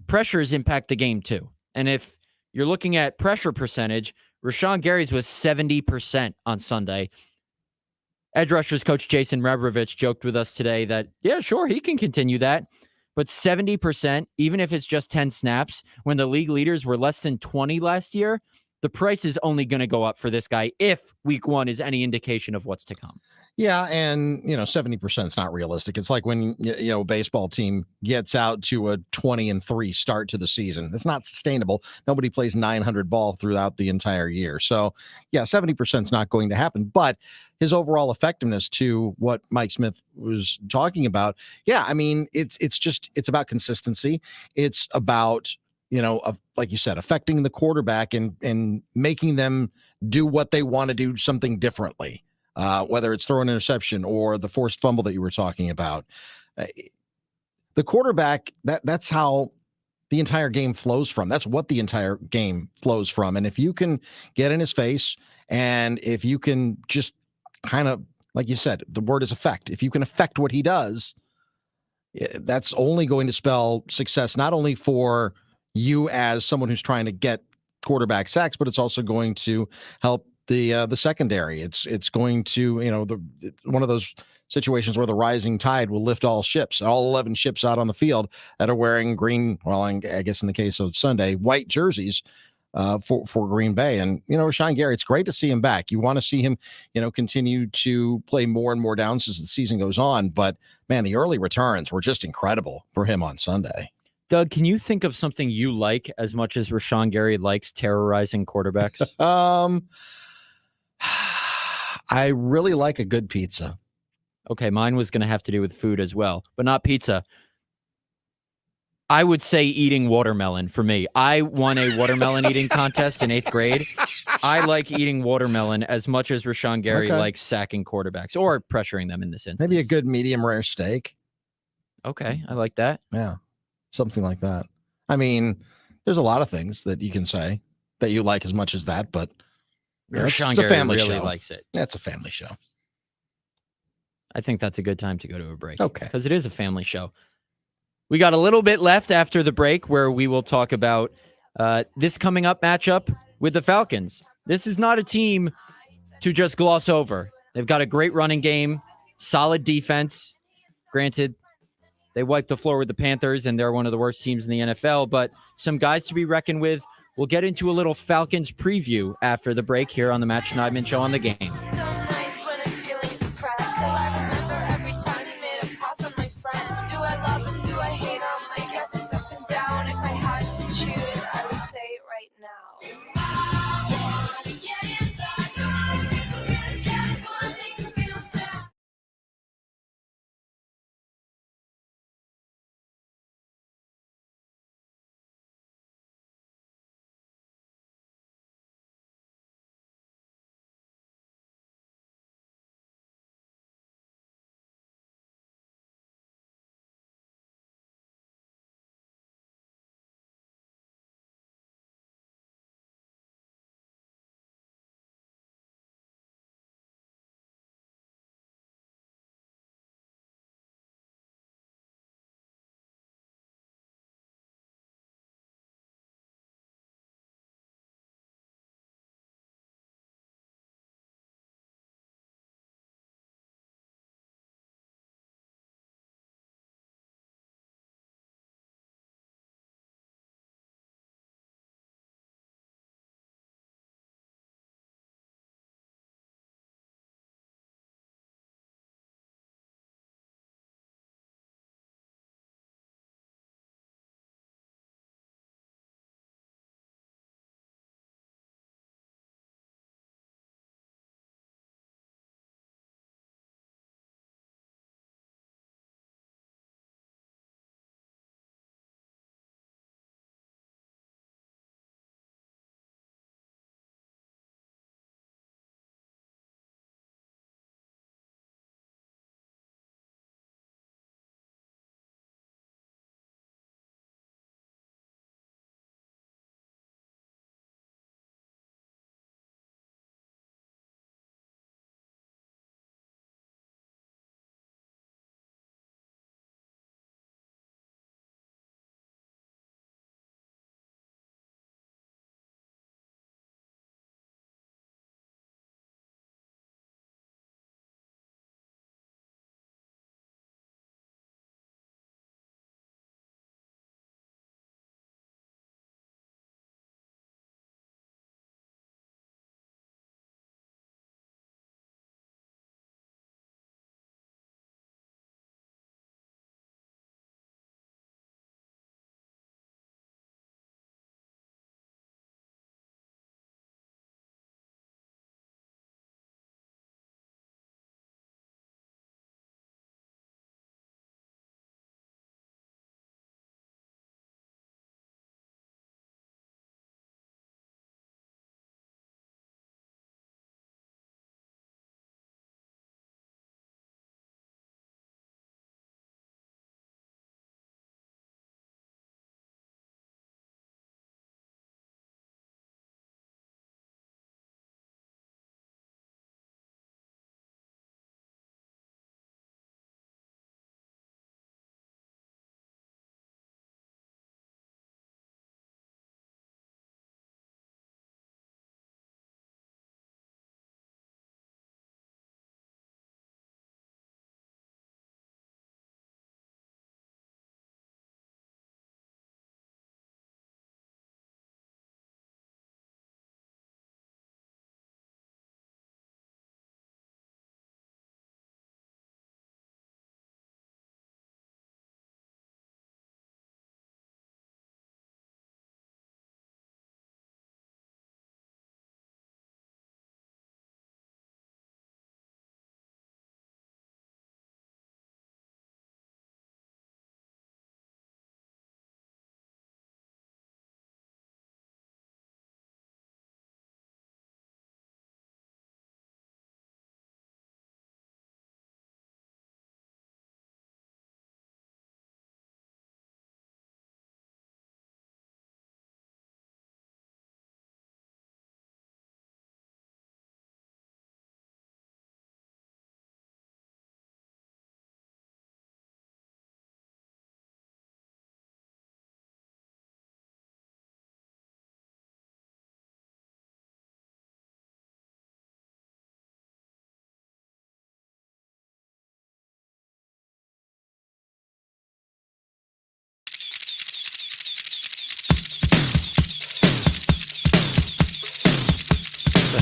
Pressures impact the game too. And if you're looking at pressure percentage, Rashawn Gary's was 70% on Sunday. Edge rushers coach Jason Rebrovich joked with us today that, yeah, sure, he can continue that. But 70%, even if it's just 10 snaps, when the league leaders were less than 20 last year, the price is only going to go up for this guy if week one is any indication of what's to come. Yeah, and 70% is not realistic. It's like when a baseball team gets out to a 20-3 start to the season. It's not sustainable. Nobody plays 900 ball throughout the entire year. So, yeah, 70% is not going to happen. But his overall effectiveness, to what Mike Smith was talking about, yeah, I mean, it's about consistency. It's about like you said, affecting the quarterback and making them do what they want to do, something differently. Whether it's throw an interception or the forced fumble that you were talking about. The quarterback, that's how the entire game flows from. That's what the entire game flows from. And if you can get in his face, and if you can just kind of, like you said, the word is affect. If you can affect what he does, that's only going to spell success, not only for you as someone who's trying to get quarterback sacks, but it's also going to help the secondary. It's going to, one of those situations where the rising tide will lift all ships, all 11 ships out on the field that are wearing green, well, I guess in the case of Sunday, white jerseys for Green Bay. And, Rashawn Gary, it's great to see him back. You want to see him, continue to play more and more downs as the season goes on. But, man, the early returns were just incredible for him on Sunday. Doug, can you think of something you like as much as Rashawn Gary likes terrorizing quarterbacks? I really like a good pizza. Okay, mine was going to have to do with food as well, but not pizza. I would say eating watermelon for me. I won a watermelon eating contest in 8th grade. I like eating watermelon as much as Rashawn Gary likes sacking quarterbacks or pressuring them in this instance. Maybe a good medium rare steak. Okay, I like that. Yeah, something like that. I mean, there's a lot of things that you can say that you like as much as that, but it's a family really show. Likes it. That's a family show. I think that's a good time to go to a break. Okay. Because it is a family show. We got a little bit left after the break where we will talk about this coming up matchup with the Falcons. This is not a team to just gloss over. They've got a great running game, solid defense. Granted, they wiped the floor with the Panthers, and they're one of the worst teams in the NFL, but some guys to be reckoned with. We'll get into a little Falcons preview after the break here on the Matt Schneidman Show on the Game.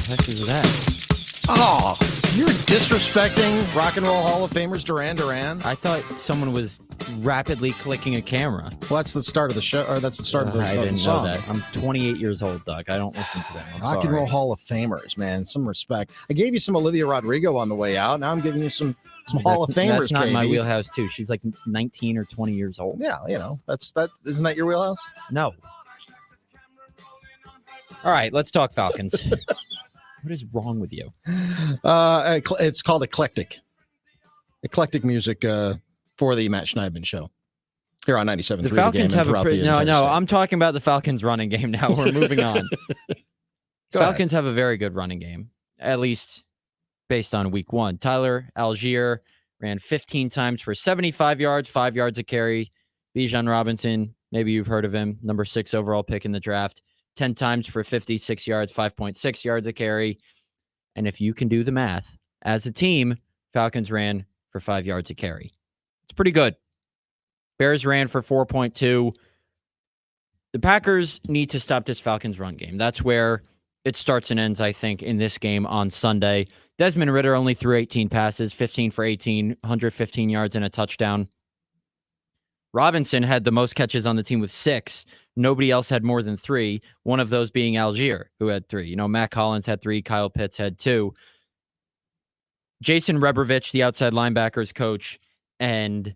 heck is that? Oh, you're disrespecting Rock and Roll Hall of Famers Duran Duran. I thought someone was rapidly clicking a camera. Well, that's the start of the show, or that's the start of the, I of the didn't song. know that. I'm 28 years old, Doug. I don't listen to them. I'm Rock and sorry. Roll Hall of Famers, man. Some respect. I gave you some Olivia Rodrigo on the way out. Now I'm giving you some Hall of Famers. That's not baby. my wheelhouse, too. She's like 19 or 20 years old. Yeah, that. Isn't that your wheelhouse? No. All right, let's talk Falcons. What is wrong with you? It's called eclectic music for the Matt Schneidman show here on 97.3. The Falcons have no. I'm talking about the Falcons running game now. We're moving on. Falcons have a very good running game, at least based on week 1. Tyler Algier ran 15 times for 75 yards, 5 yards a carry. Bijan Robinson, maybe you've heard of him, number 6 overall pick in the draft. 10 times for 56 yards, 5.6 yards a carry. And if you can do the math, as a team, Falcons ran for 5 yards a carry. It's pretty good. Bears ran for 4.2. The Packers need to stop this Falcons run game. That's where it starts and ends, I think, in this game on Sunday. Desmond Ridder only threw 18 passes, 15 for 18, 115 yards and a touchdown. Robinson had the most catches on the team with 6. Nobody else had more than 3, one of those being Algier, who had 3. Matt Collins had 3, Kyle Pitts had 2. Jason Rebrovich, the outside linebackers coach, and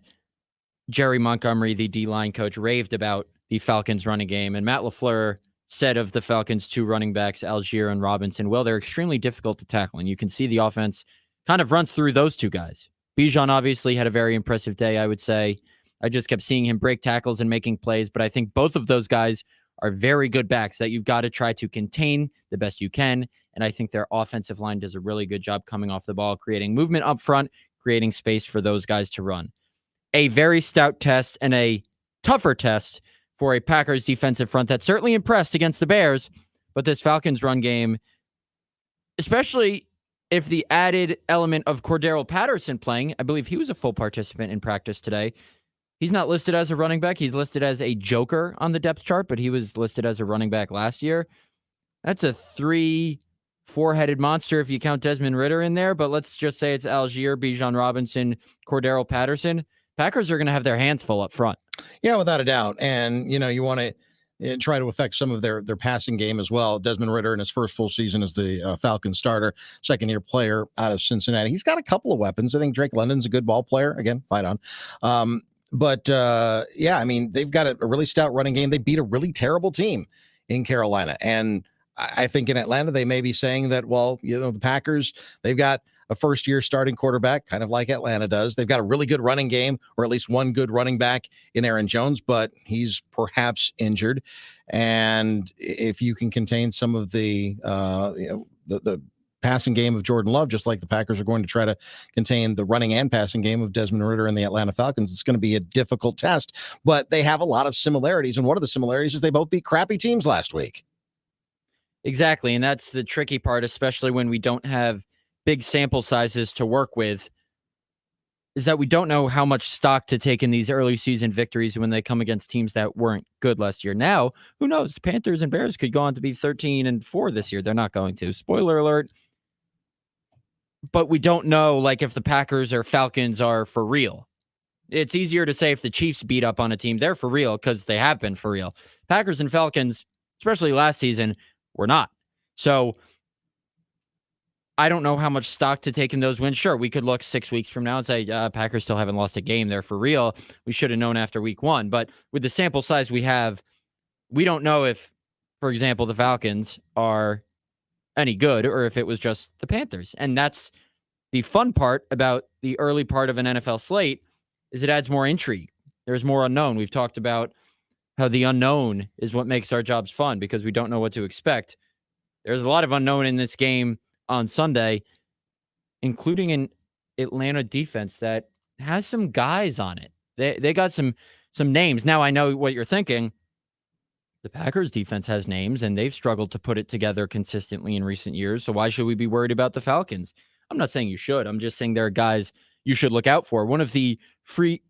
Jerry Montgomery, the D-line coach, raved about the Falcons running game. And Matt LaFleur said of the Falcons' 2 running backs, Algier and Robinson, well, they're extremely difficult to tackle. And you can see the offense kind of runs through those 2 guys. Bijan obviously had a very impressive day, I would say. I just kept seeing him break tackles and making plays, but I think both of those guys are very good backs that you've got to try to contain the best you can, and I think their offensive line does a really good job coming off the ball, creating movement up front, creating space for those guys to run. A very stout test and a tougher test for a Packers defensive front that certainly impressed against the Bears, but this Falcons run game, especially if the added element of Cordero Patterson playing, I believe he was a full participant in practice today. He's not listed as a running back. He's listed as a joker on the depth chart, but he was listed as a running back last year. That's a 3-4-headed monster if you count Desmond Ridder in there, but let's just say it's Algier, Bijan Robinson, Cordero Patterson. Packers are going to have their hands full up front. Yeah, without a doubt. And, you want to try to affect some of their passing game as well. Desmond Ridder in his first full season as the Falcons starter, second-year player out of Cincinnati. He's got a couple of weapons. I think Drake London's a good ball player. Again, fight on. But they've got a really stout running game. They beat a really terrible team in Carolina. And I think in Atlanta, they may be saying that, the Packers, they've got a first-year starting quarterback, kind of like Atlanta does. They've got a really good running game, or at least one good running back in Aaron Jones, but he's perhaps injured. And if you can contain some of the passing game of Jordan Love, just like the Packers are going to try to contain the running and passing game of Desmond Ridder and the Atlanta Falcons, it's going to be a difficult test, but they have a lot of similarities. And one of the similarities is they both beat crappy teams last week. Exactly. And that's the tricky part, especially when we don't have big sample sizes to work with, is that we don't know how much stock to take in these early season victories when they come against teams that weren't good last year. Now, who knows? The Panthers and Bears could go on to be 13-4 this year. They're not going to. Spoiler alert. But we don't know, if the Packers or Falcons are for real. It's easier to say if the Chiefs beat up on a team, they're for real because they have been for real. Packers and Falcons, especially last season, were not. So I don't know how much stock to take in those wins. Sure, we could look 6 weeks from now and say, Packers still haven't lost a game. They're for real. We should have known after week 1. But with the sample size we have, we don't know if, for example, the Falcons are any good or if it was just the Panthers. And that's the fun part about the early part of an NFL slate, is it adds more intrigue. There's more unknown. We've talked about how the unknown is what makes our jobs fun because we don't know what to expect. There's a lot of unknown in this game on Sunday, including an Atlanta defense that has some guys on it. They got some names. Now I know what you're thinking. The Packers defense has names, and they've struggled to put it together consistently in recent years. So why should we be worried about the Falcons? I'm not saying you should. I'm just saying there are guys you should look out for. One of the free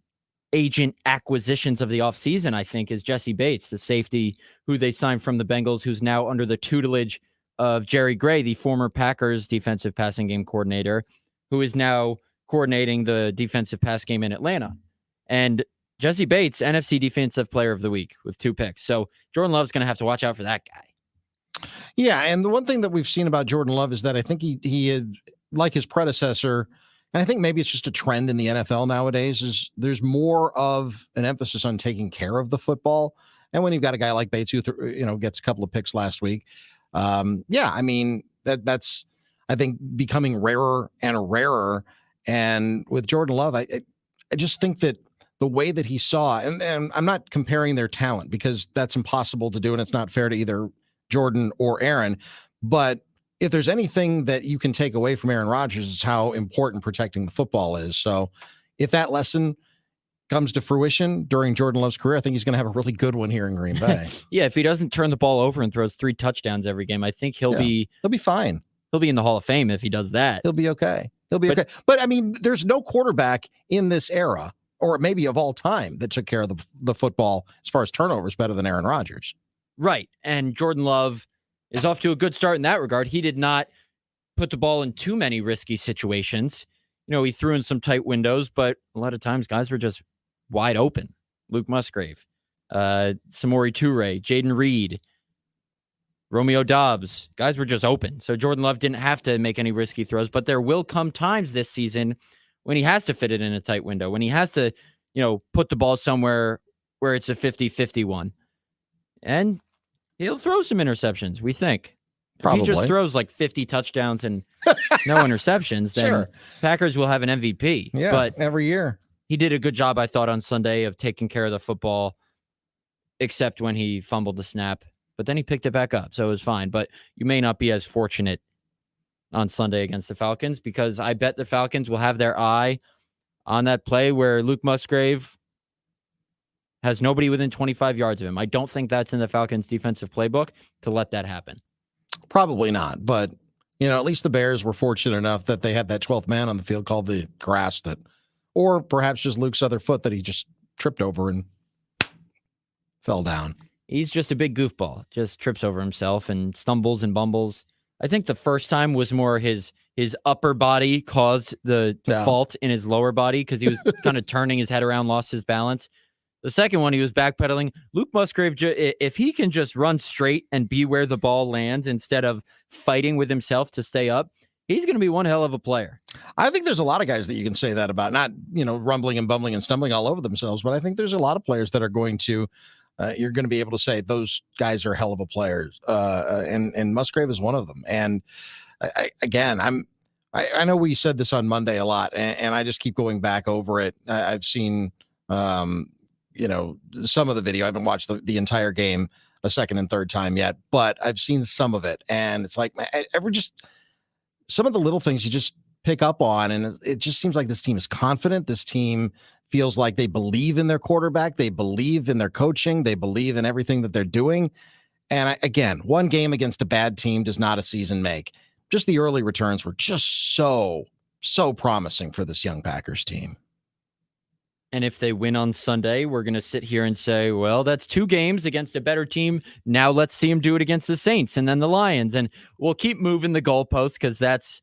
agent acquisitions of the offseason, I think, is Jesse Bates, the safety who they signed from the Bengals, who's now under the tutelage of Jerry Gray, the former Packers defensive passing game coordinator, who is now coordinating the defensive pass game in Atlanta. And Jesse Bates, NFC Defensive Player of the Week with 2 picks. So Jordan Love's going to have to watch out for that guy. Yeah, and the one thing that we've seen about Jordan Love is that I think he had, like his predecessor, and I think maybe it's just a trend in the NFL nowadays, is there's more of an emphasis on taking care of the football. And when you've got a guy like Bates who gets a couple of picks last week, I mean that's I think becoming rarer and rarer. And with Jordan Love, I just think that the way that he saw, and I'm not comparing their talent because that's impossible to do, and it's not fair to either Jordan or Aaron. But if there's anything that you can take away from Aaron Rodgers, it's how important protecting the football is. So if that lesson comes to fruition during Jordan Love's career, I think he's going to have a really good one here in Green Bay. Yeah, if he doesn't turn the ball over and throws 3 touchdowns every game, I think he'll be fine. He'll be in the Hall of Fame if he does that. He'll be okay. Okay. But I mean, there's no quarterback in this era, or maybe of all time, that took care of the football as far as turnovers better than Aaron Rodgers. Right. And Jordan Love is off to a good start in that regard. He did not put the ball in too many risky situations. He threw in some tight windows, but a lot of times guys were just wide open. Luke Musgrave, Samori Toure, Jaden Reed, Romeo Doubs. Guys were just open. So Jordan Love didn't have to make any risky throws, but there will come times this season when he has to fit it in a tight window, when he has to, put the ball somewhere where it's a 50-50 one. And he'll throw some interceptions, we think. Probably. If he just throws like 50 touchdowns and no interceptions, then Sure. Packers will have an MVP. Yeah, but every year. he did a good job, I thought, on Sunday of taking care of the football, except when he fumbled the snap. But then he picked it back up, so it was fine. But you may not be as fortunate on Sunday against the Falcons, because I bet the Falcons will have their eye on that play where Luke Musgrave has nobody within 25 yards of him. I don't think that's in the Falcons' defensive playbook to let that happen. Probably not. But, at least the Bears were fortunate enough that they had that 12th man on the field called the grass, or perhaps just Luke's other foot that he just tripped over and fell down. He's just a big goofball, just trips over himself and stumbles and bumbles. I think the first time was more his upper body caused the fault in his lower body, because he was kind of turning his head around, lost his balance. The second one, he was backpedaling. Luke Musgrave, if he can just run straight and be where the ball lands instead of fighting with himself to stay up, he's going to be one hell of a player. I think there's a lot of guys that you can say that about, not, rumbling and bumbling and stumbling all over themselves, but I think there's a lot of players that are going to, you're going to be able to say those guys are hell of a players. And Musgrave is one of them. And I know we said this on Monday a lot, and I just keep going back over it. I've seen, some of the video. I haven't watched the entire game a second and third time yet, but I've seen some of it. And it's like, some of the little things you just pick up on, and it just seems like this team is confident. This team feels like they believe in their quarterback. They believe in their coaching. They believe in everything that they're doing. And again, one game against a bad team does not a season make. Just the early returns were just so promising for this young Packers team. And if they win on Sunday, we're going to sit here and say, well, that's 2 games against a better team. Now let's see them do it against the Saints and then the Lions. And we'll keep moving the goalposts, because that's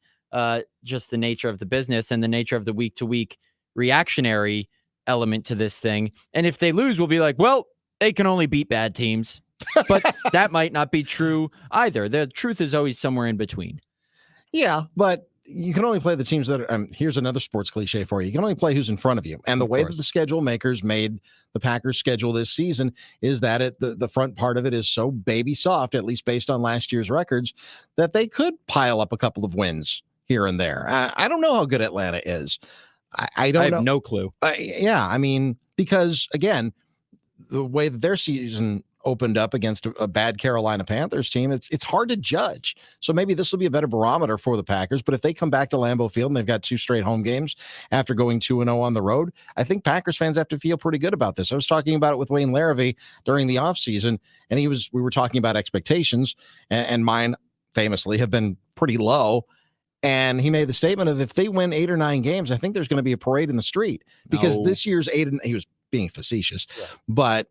just the nature of the business and the nature of the week-to-week reactionary element to this thing. And if they lose, we'll be like, well, they can only beat bad teams. But that might not be true either. The truth is always somewhere in between. Yeah, but you can only play the teams that are, here's another sports cliche for you. You can only play who's in front of you. And the way that the schedule makers made the Packers schedule this season is that the front part of it is so baby soft, at least based on last year's records, that they could pile up a couple of wins here and there. I don't know how good Atlanta is. I have no clue. Because again, the way that their season opened up against a bad Carolina Panthers team, it's hard to judge. So maybe this will be a better barometer for the Packers. But if they come back to Lambeau Field and they've got 2 straight home games after going 2-0 on the road, I think Packers fans have to feel pretty good about this. I was talking about it with Wayne Larrivee during the offseason, and we were talking about expectations, and mine famously have been pretty low. And he made the statement of, if they win 8 or 9 games, I think there's going to be a parade in the street, because this year's 8, and he was being facetious, but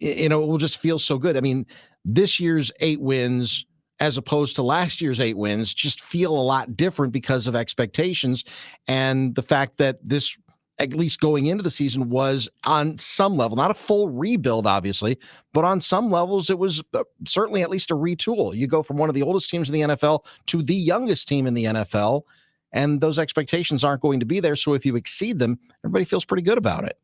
it will just feel so good. I mean, this year's 8 wins as opposed to last year's 8 wins just feel a lot different because of expectations and the fact that this, at least going into the season, was on some level, not a full rebuild, obviously, but on some levels, it was certainly at least a retool. You go from one of the oldest teams in the NFL to the youngest team in the NFL, and those expectations aren't going to be there. So if you exceed them, everybody feels pretty good about it.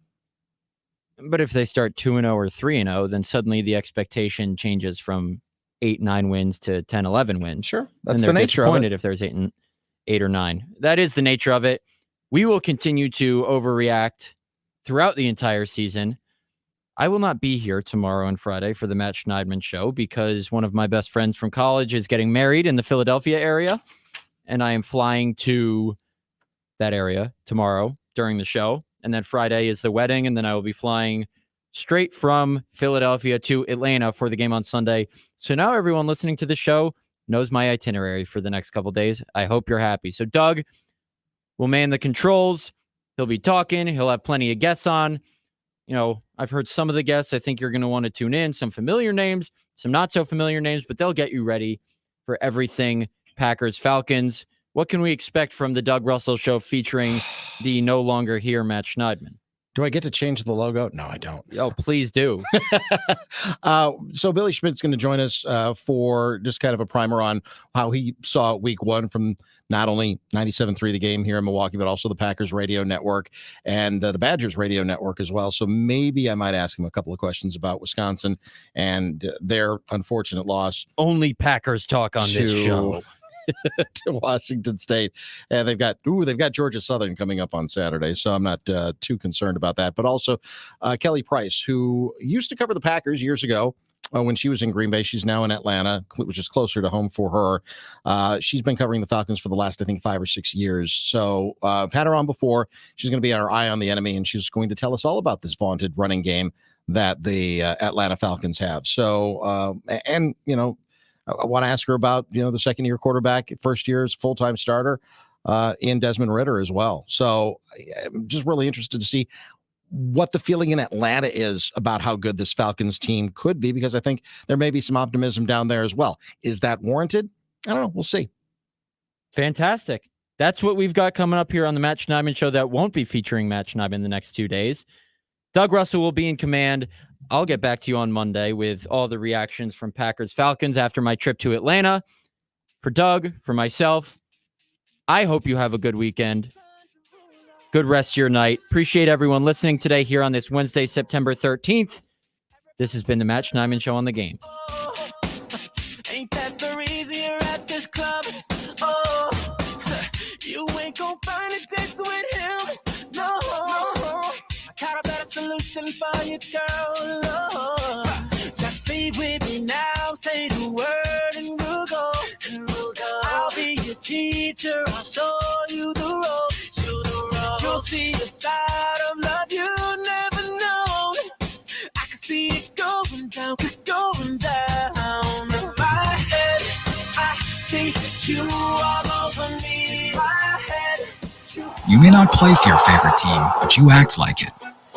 But if they start 2-0 or 3-0, then suddenly the expectation changes from 8-9 wins to 10-11 wins. Sure, that's the nature of it. If there's 8 or 9, that is the nature of it. We will continue to overreact throughout the entire season. I will not be here tomorrow and Friday for the Matt Schneidman show because one of my best friends from college is getting married in the Philadelphia area, and I am flying to that area tomorrow during the show. And then Friday is the wedding, and then I will be flying straight from Philadelphia to Atlanta for the game on Sunday. So now everyone listening to the show knows my itinerary for the next couple days. I hope you're happy. So Doug will man the controls. He'll be talking. He'll have plenty of guests on. You know, I've heard some of the guests. I think you're going to want to tune in. Some familiar names, some not so familiar names, but they'll get you ready for everything Packers Falcons. What can we expect from the Doug Russell Show featuring the no longer here Matt Schneidman? Do I get to change the logo? No, I don't. Oh, please do. So Billy Schmidt's going to join us for just kind of a primer on how he saw week 1 from not only 97.3 The Game here in Milwaukee, but also the Packers radio network and the Badgers radio network as well. So maybe I might ask him a couple of questions about Wisconsin and their unfortunate loss. Only Packers talk on this show. To Washington State, and they've got Georgia Southern coming up on Saturday, so I'm not too concerned about that. But also Kelly Price, who used to cover the Packers years ago when she was in Green Bay. She's now in Atlanta, which is closer to home for her. She's been covering the Falcons for the last, I think, 5 or 6 years. So I've had her on before. She's going to be our eye on the enemy, and she's going to tell us all about this vaunted running game that the Atlanta Falcons have. So and you know, I want to ask her about, you know, the second-year quarterback, first year's full-time starter in Desmond Ridder as well. So I'm just really interested to see what the feeling in Atlanta is about how good this Falcons team could be, because I think there may be some optimism down there as well. Is that warranted? I don't know. We'll see. Fantastic. That's what we've got coming up here on the Matt Schneidman Show that won't be featuring Matt Schneidman the next 2 days. Doug Russell will be in command. I'll get back to you on Monday with all the reactions from Packers Falcons after my trip to Atlanta. For Doug, for myself, I hope you have a good weekend. Good rest of your night. Appreciate everyone listening today here on this Wednesday, September 13th. This has been the Matt Schneidman Show on The Game. Ain't that the reason you're at this club? Oh, you ain't gonna find a date with him. No, I got a better solution for you, girl. Oh, just leave with me now. Say the word and we'll go. I'll be your teacher. I'll show you the ropes. You'll see a side of love you never known. I can see it going down, going down. In my head, I see you all over me. My head. You may not play for your favorite team, but you act like it.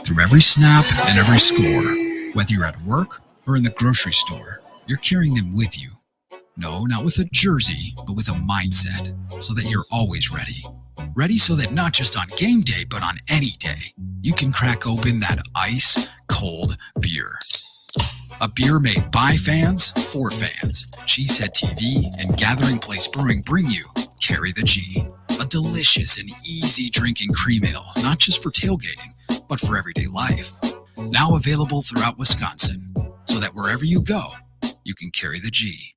Through every snap and every score, whether you're at work or in the grocery store, you're carrying them with you. No, not with a jersey, but with a mindset, so that you're always ready. Ready so that not just on game day, but on any day, you can crack open that ice-cold beer. A beer made by fans, for fans. Cheesehead TV and Gathering Place Brewing bring you Carry the G. A delicious and easy drinking cream ale, not just for tailgating, but for everyday life. Now available throughout Wisconsin, so that wherever you go, you can carry the G.